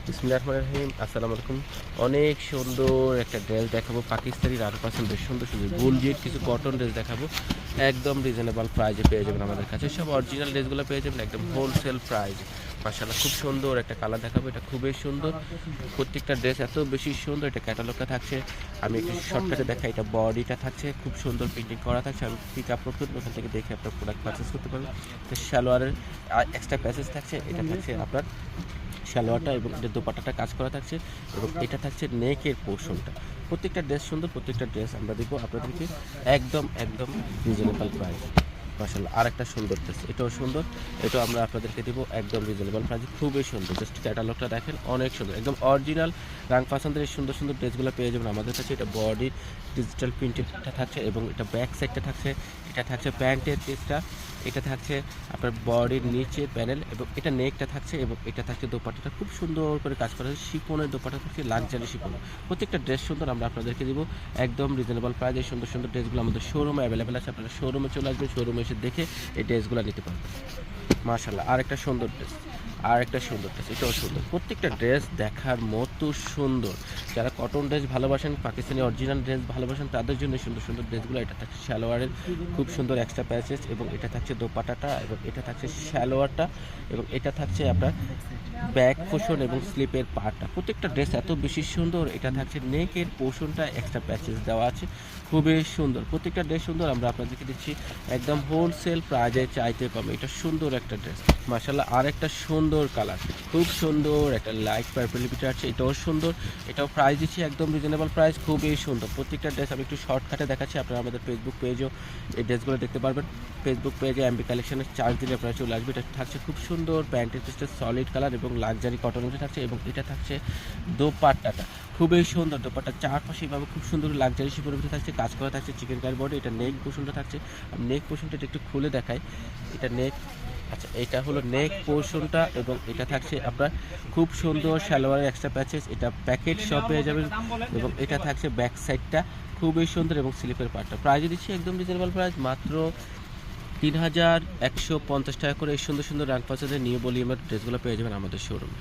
বিসমিল্লাহির রহমানির রহিম। আসসালামু আলাইকুম। অনেক সুন্দর একটা ড্রেস দেখাবো, পাকিস্তানি রান পার্সেন্টের সুন্দর সুন্দর বুলজিট কিছু কটন ড্রেস দেখাবো। একদম রিজনেবল প্রাইজে পেয়ে যাবেন আমাদের কাছে। সব অরিজিনাল ড্রেসগুলো পেয়ে যাবেন একদম হোলসেল প্রাইজে। মাশাআল্লাহ, খুব সুন্দর একটা কালার দেখাবো, এটা খুবই সুন্দর। প্রত্যেকটা ড্রেস এত বেশি সুন্দর, এটা ক্যাটালগটা থাকছে। আমি একটু শর্টকাটে দেখাই, এটা বডিটা থাকছে খুব সুন্দর প্রিন্টিং করা থাকছে। আমি পিক আপলোড করবো, ওখান থেকে দেখে আপনার প্রোডাক্ট পারচেস করতে পারবেন। তো সালোয়ারের এক্সট্রা প্যাসেজ থাকছে, এটা থাকছে আপনার সালোয়ারটা এবং এটা দোপাট্টাটা কাজ করা থাকছে এবং এটা থাকছে নেকের পোর্শনটা। প্রত্যেকটা ড্রেস সুন্দর, প্রত্যেকটা ড্রেস আমরা দিব আপনাদেরকে একদম একদম রিজনেবল প্রাইস। মাশাআল্লাহ, আর একটা সুন্দর ড্রেস, এটাও সুন্দর, এটাও আমরা আপনাদেরকে দিব একদম রিজনেবল প্রাইসে, খুবই সুন্দর। জাস্ট ক্যাটালগটা দেখেন, অনেক সুন্দর, একদম অরিজিনাল রাং পছন্দের এই সুন্দর সুন্দর ড্রেসগুলো পেয়ে যাবেন আমাদের কাছে। এটা বডির ডিজিটাল প্রিন্টেডটা থাকছে এবং এটা ব্যাক সাইডটা থাকছে, এটা থাকছে প্যান্টের পিসটা, এটা থাকছে আপনার বডির নিচের প্যানেল এবং এটা নেকটা থাকছে এবং এটা থাকছে দোপাট্টাটা খুব সুন্দর করে কাজ করা হয়েছে। শিপনের দোপাট্টা থাকছে, লাক্সারি শিপন। প্রত্যেকটা ড্রেস সুন্দর, আমরা আপনাদেরকে দিব একদম রিজনেবল প্রাইসে। সুন্দর সুন্দর ড্রেসগুলো আমাদের শোরুমে অ্যাভেলেবেল আছে, আপনারা শোরুমে চলে আসবেন, শোরুমে এসে দেখে এই ড্রেসগুলো নিতে পারবেন। মাশাআল্লাহ, আর একটা সুন্দর ড্রেস, আর একটা সুন্দর ড্রেস, এটাও সুন্দর। প্রত্যেকটা ড্রেস দেখার মতো সুন্দর। যারা কটন ড্রেস ভালোবাসেন, পাকিস্তানি অরিজিনাল ড্রেস ভালোবাসেন, তাদের জন্য সুন্দর সুন্দর ড্রেসগুলো। এটা থাকছে সালোয়ারের খুব সুন্দর এক্সট্রা প্যাচেস এবং এটা থাকছে দোপাট্টাটা এবং এটা থাকছে সালোয়ারটা এবং এটা থাকছে আপনার ব্যাক পোর্শন এবং স্লিপের পার্টটা। প্রত্যেকটা ড্রেস এত বেশি সুন্দর। এটা থাকছে নেকের পোর্শনটা এক্সট্রা প্যাচেস দেওয়া আছে, খুবই সুন্দর। প্রত্যেকটা ড্রেস সুন্দর, আমরা আপনাদেরকে দিচ্ছি একদম হোলসেল প্রাইজে, চাইতে পাবে। এটা সুন্দর একটা ড্রেস, মাশাআল্লাহ। আর একটা সুন্দর কালার, খুব সুন্দর একটা লাইট পার্পল ভিতরে আছে, এটাও সুন্দর। এটাও প্রাইস দিচ্ছি একদম রিজনেবল প্রাইস, খুবই সুন্দর। প্রত্যেকটা ড্রেস আমি একটু শর্টকাটে দেখাচ্ছি, আপনারা আমাদের ফেসবুক পেজেও এই ড্রেসগুলো দেখতে পারবেন। ফেসবুক পেজে এমবি কালেকশনের চার্জ দিলে আপনারা চলে আসবে। এটা থাকছে খুব সুন্দর প্যান্টের পিসটা সলিড কালার এবং লাক্সারি কটন মধ্যে থাকছে এবং এটা থাকছে দোপাট্টাটা খুবই সুন্দর। দোপাট্টা চারপাশে এভাবে খুব সুন্দর লাক্সারি শিপের মধ্যে থাকছে, কাজ করা থাকছে চিকেন কারি বডি। এটা নেক পোর্শনটা থাকছে, আমি নেক পোর্শনটা একটু খুলে দেখাই। এটা নেক, আচ্ছা এটা হলো নেক পোর্শনটা এবং এটা থাকছে আপনার খুব সুন্দর সালোয়ারের এক্সট্রা প্যাচেস। এটা প্যাকেট সব পেয়ে যাবেন এবং এটা থাকছে ব্যাক সাইডটা খুবই সুন্দর এবং স্লিপের পার্টটা। প্রাইস দিচ্ছি একদম রিজনেবল প্রাইস, মাত্র 3150 টাকা করে। এই সুন্দর সুন্দর রাং পাঁচের নিউ ভলিউমের ড্রেসগুলো পেয়ে যাবেন আমাদের শোরুমে।